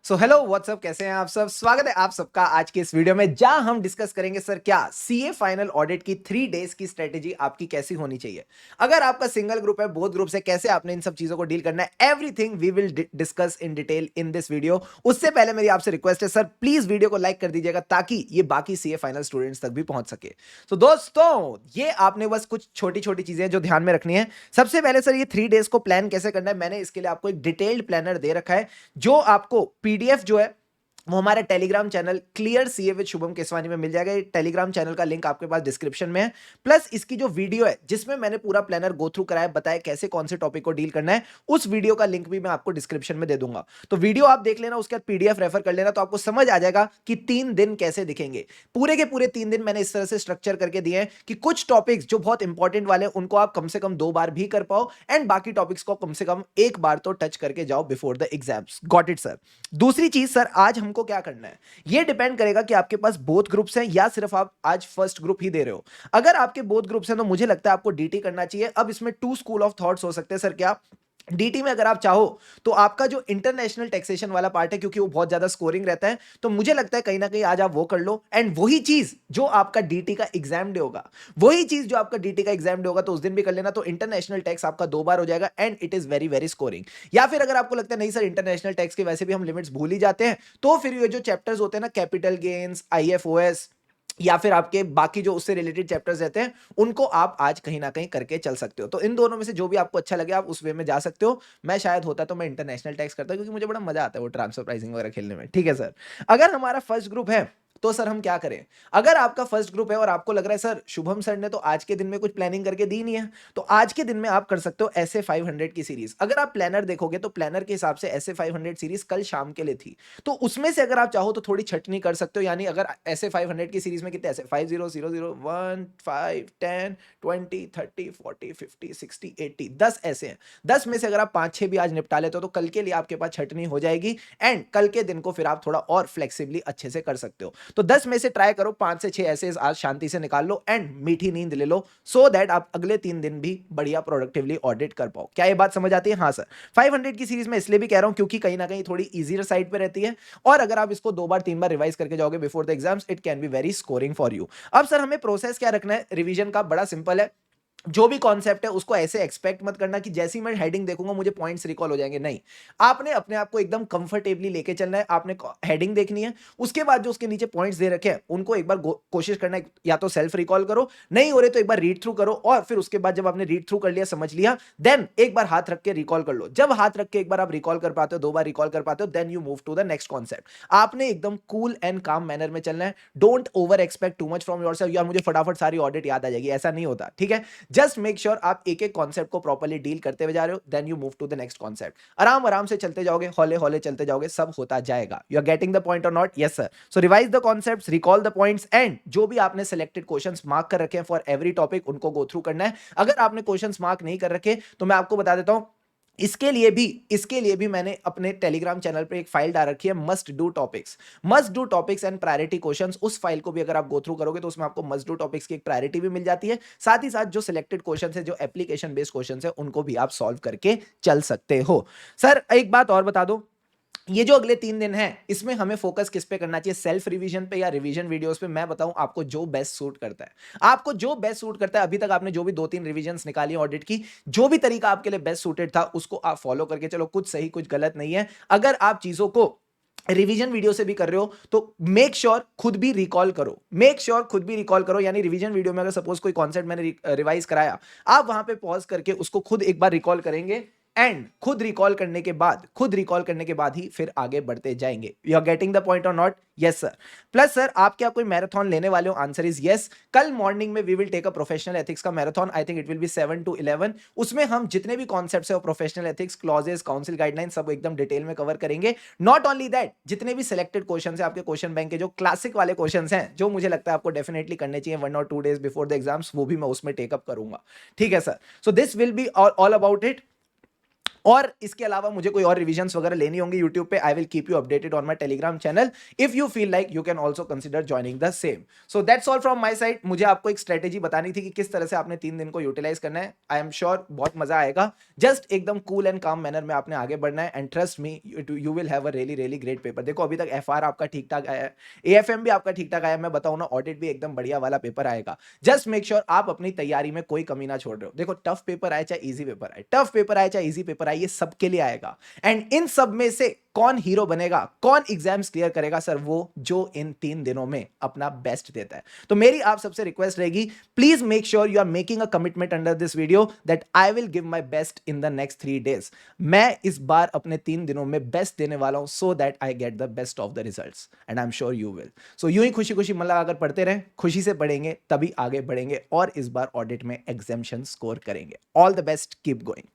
So hello what's up, कैसे हैं आप सब। स्वागत है आप सबका आज के इस वीडियो में, जहां हम डिस्कस करेंगे सर क्या सीए फाइनल ऑडिट की 3 डेज की स्ट्रेटेजी आपकी कैसी होनी चाहिए। अगर आपका सिंगल ग्रुप है, बोथ ग्रुप से कैसे आपने इन सब चीजों को डील करना है, everything we will discuss in detail in this video. उससे पहले मेरी आपसे रिक्वेस्ट है सर, प्लीज वीडियो को लाइक कर दीजिएगा ताकि ये बाकी सीए फाइनल स्टूडेंट्स तक भी पहुंच सके। तो दोस्तों, ये आपने बस कुछ छोटी छोटी चीजें जो ध्यान में रखनी है। सबसे पहले सर, ये 3 डेज को प्लान कैसे करना है, मैंने इसके लिए आपको एक डिटेल्ड प्लानर दे रखा है, जो आपको पीडीएफ जो है वो हमारे Telegram channel clear CA with Shubham Keswani में मिल जाएगा। टेलीग्राम चैनल का लिंक आपके पास डिस्क्रिप्शन में है। प्लस इसकी जो वीडियो है जिसमें मैंने पूरा प्लानर गो थ्रू कराया, बताया कैसे कौन से टॉपिक को डील करना है, उस वीडियो का लिंक भी मैं आपको डिस्क्रिप्शन में दे दूंगा। तो वीडियो आप देख लेना, उसके बाद पीडीएफ रेफर कर लेना, तो आपको समझ आ जाएगा कि 3 दिन कैसे दिखेंगे। पूरे के पूरे 3 दिन मैंने इस तरह से स्ट्रक्चर करके दिए हैं कि कुछ टॉपिक्स जो बहुत इंपॉर्टेंट वाले उनको आप कम से कम 2 बार भी कर पाओ, एंड बाकी टॉपिक्स को कम से कम 1 बार तो टच करके जाओ before the exams. Got it sir. दूसरी चीज सर, आज हमको क्या करना है, ये डिपेंड करेगा कि आपके पास बोथ ग्रुप्स हैं या सिर्फ आप आज फर्स्ट ग्रुप ही दे रहे हो। अगर आपके बोथ ग्रुप्स हैं तो मुझे लगता है आपको डीटी करना चाहिए। अब इसमें 2 स्कूल ऑफ थॉट्स हो सकते हैं सर। क्या डीटी में अगर आप चाहो तो आपका जो इंटरनेशनल टैक्सेशन वाला पार्ट है, क्योंकि वो बहुत ज्यादा स्कोरिंग रहता है, तो मुझे लगता है कहीं ना कहीं आज आप वो कर लो, एंड वही चीज जो आपका डीटी का एग्जाम डे होगा, वही चीज जो आपका डीटी का एग्जाम डे होगा, तो उस दिन भी कर लेना। तो इंटरनेशनल टैक्स आपका 2 बार हो जाएगा, and it is very very scoring. या फिर अगर आपको लगता है नहीं सर, इंटरनेशनल टैक्स के वैसे भी हम लिमिट्स भूल ही जाते हैं, तो फिर ये जो चैप्टर्स होते हैं ना, कैपिटल गेन्स, आईएफओएस, या फिर आपके बाकी जो उससे रिलेटेड चैप्टर्स रहते हैं, उनको आप आज कहीं ना कहीं करके चल सकते हो। तो इन दोनों में से जो भी आपको अच्छा लगे आप उस वे में जा सकते हो। मैं शायद होता तो मैं इंटरनेशनल टैक्स करता, क्योंकि मुझे बड़ा मजा आता है वो ट्रांसफर प्राइसिंग वगैरह खेलने में। ठीक है सर। अगर हमारा फर्स्ट ग्रुप है तो सर हम क्या करें। अगर आपका फर्स्ट ग्रुप है और आपको लग रहा है सर शुभम सर ने तो आज के दिन में कुछ प्लानिंग करके दी नहीं है, तो आज के दिन में आप कर सकते हो ऐसे 500 की सीरीज। अगर आप प्लानर देखोगे तो प्लानर के हिसाब से ऐसे 500 सीरीज कल शाम के लिए थी, तो उसमें से अगर आप चाहो तो थोड़ी छटनी कर सकते हो। यानी अगर ऐसे 500 की सीरीज में कितने ऐसे 5 0 0 0 1 5 10 20 30 40 50 60 80 10 ऐसे हैं। 10 में से अगर आप 5 6 भी आज निपटा लेते हो तो कल के लिए आपके पास छटनी हो जाएगी, एंड कल के दिन को फिर आप थोड़ा और फ्लेक्सिबली अच्छे से कर सकते हो। तो 10 में से ट्राई करो 5 से 6 ऐसे आज शांति से निकाल लो, एंड मीठी नींद ले लो, सो दैट आप अगले 3 दिन भी बढ़िया प्रोडक्टिवली ऑडिट कर पाओ। क्या ये बात समझ आती है? हाँ सर। 500 की सीरीज में इसलिए भी कह रहा हूं क्योंकि कहीं ना कहीं थोड़ी इजियर साइड पे रहती है, और अगर आप इसको 2 बार 3 बार रिवाइज करके जाओगे before the exams, it can be very scoring for you. अब सर हमें प्रोसेस क्या रखना है रिवीजन का? बड़ा सिंपल है। जो भी कॉन्सेप्ट है उसको ऐसे एक्सपेक्ट मत करना कि जैसे ही मैं हेडिंग देखूंगा मुझे पॉइंट्स रिकॉल हो जाएंगे। नहीं, आपने अपने आप को एकदम कंफर्टेबली लेके चलना है। आपने हेडिंग देखनी है, उसके बाद जो उसके नीचे पॉइंट्स दे रखे हैं उनको एक बार कोशिश करना है, या तो सेल्फ रिकॉल करो, नहीं हो रहे तो एक बार रीड थ्रू करो, और फिर उसके बाद जब आपने रीड थ्रू कर लिया, समझ लिया, देन एक बार हाथ रख के रिकॉल कर लो। जब हाथ रख के एक बार आप रिकॉल कर पाते हो, 2 बार रिकॉल कर पाते हो, then you move to the next concept. आपने एकदम कूल एंड काम मैनर में चलना है। Don't over expect too much from yourself, यार मुझे फटाफट सारी ऑडिट याद आ जाएगी, ऐसा नहीं होता। ठीक है, जस्ट मेक श्योर आप एक एक कॉन्सेप्ट को प्रॉपर्ली डील करते हुए जा रहे हो, then you move to the next concept. आराम आराम से चलते जाओगे, हौले हौले चलते जाओगे, सब होता जाएगा। You are getting the point और not? Yes sir. So revise the concepts, recall the points, and जो भी आपने सिलेक्टेड क्वेश्चंस मार्क कर रखे हैं फॉर एवरी टॉपिक, उनको गो थ्रू करना है। अगर आपने क्वेश्चंस मार्क नहीं कर रखे तो मैं आपको बता देता हूं, इसके लिए भी मैंने अपने टेलीग्राम चैनल पे एक फाइल डाल रखी है, must do topics and priority questions. उस फाइल को भी अगर आप गो थ्रू करोगे तो उसमें आपको मस्ट डू टॉपिक्स की एक प्रायोरिटी भी मिल जाती है। साथ ही साथ जो सिलेक्टेड क्वेश्चंस है, जो एप्लीकेशन बेस्ड क्वेश्चंस है, उनको भी आप सॉल्व करके चल सकते हो। सर एक बात और बता दो, ये जो अगले 3 दिन हैं इसमें हमें फोकस किस पे करना चाहिए, सेल्फ रिवीजन पे या रिवीजन वीडियोस पे? मैं बताऊं आपको जो बेस्ट सूट करता है, आपको जो बेस्ट सूट करता है। अभी तक आपने जो भी 2-3 रिवीजन्स निकाली ऑडिट की, जो भी तरीका आपके लिए बेस्ट सूटेड था उसको आप फॉलो करके चलो। कुछ सही कुछ गलत नहीं है। अगर आप चीजों को रिवीजन वीडियो से भी कर रहे हो तो मेक श्योर खुद भी रिकॉल करो। यानी रिवीजन वीडियो में अगर सपोज कोई कॉन्सेप्ट मैंने रिवाइज कराया, आप वहां पे पॉज करके उसको खुद एक बार रिकॉल करेंगे, एंड खुद रिकॉल करने के बाद ही फिर आगे बढ़ते जाएंगे। You are getting the point और not? Yes sir. Plus sir, आप क्या कोई मैराथन लेने वाले हो? Answer is yes. कल मॉर्निंग में we will take a professional ethics का marathon. I think it will be 7 to 11। उसमें हम जितने भी कॉन्सेप्ट्स है professional ethics, clauses, council guideline, सब एकदम डिटेल में कवर करेंगे। नॉट ओनली दैट, जितने भी सिलेक्टेड क्वेश्चन है आपके क्वेश्चन बैंक के, जो क्लासिक वाले क्वेश्चन हैं, जो मुझे लगता है आपको डेफिनेटली करने चाहिए 1 or 2 days before the exams, वो भी मैं उसमें टेकअप करूंगा। ठीक है sir. So this will be all about it. और इसके अलावा मुझे कोई और रिविजन्स वगैरह लेनी होंगी यूट्यूब पे, I will keep you updated on my Telegram channel. If you feel like you can also consider joining the same. So that's all from my side. मुझे आपको एक स्ट्रेटेजी बतानी थी कि किस तरह से आपने 3 दिन को यूटिलाइज करना है. आई एम श्योर बहुत मजा आएगा. जस्ट एकदम कूल एंड काम मैनर में आपने आगे बढ़ना है, and trust me you will have a really really great paper. देखो अभी तक एफआर आपका ठीक ठाक आया है, एएफएम भी आपका ठीक ठाक आया, मैं बताऊं ना ऑडिट भी एकदम बढ़िया वाला पेपर आएगा. जस्ट मेक श्योर आप अपनी तैयारी में कोई कमी ना छोड़ रहे हो. देखो टफ पेपर आए चाहे इजी पेपर आए, टफ पेपर आए चाहे इजी पेपर आए, ये सबके लिए आएगा. एंड इन सब में से कौन हीरो बनेगा, कौन एग्जाम्स क्लियर करेगा सर, वो जो इन 3 दिनों में अपना बेस्ट देता है. तो मेरी आप सबसे रिक्वेस्ट रहेगी, please make sure you are making a commitment under this video that I will give my best in the next 3 days. मैं इस बार अपने 3 दिनों में बेस्ट देने वाला हूं, so that I get the best of the results, and I am sure you will. So यूं ही खुशी खुशी मन लगाकर पढ़ते रहें, खुशी से पढ़ेंगे तभी आगे बढ़ेंगे और इस बार ऑडिट में एग्जामिशन स्कोर करेंगे. All the best, keep going.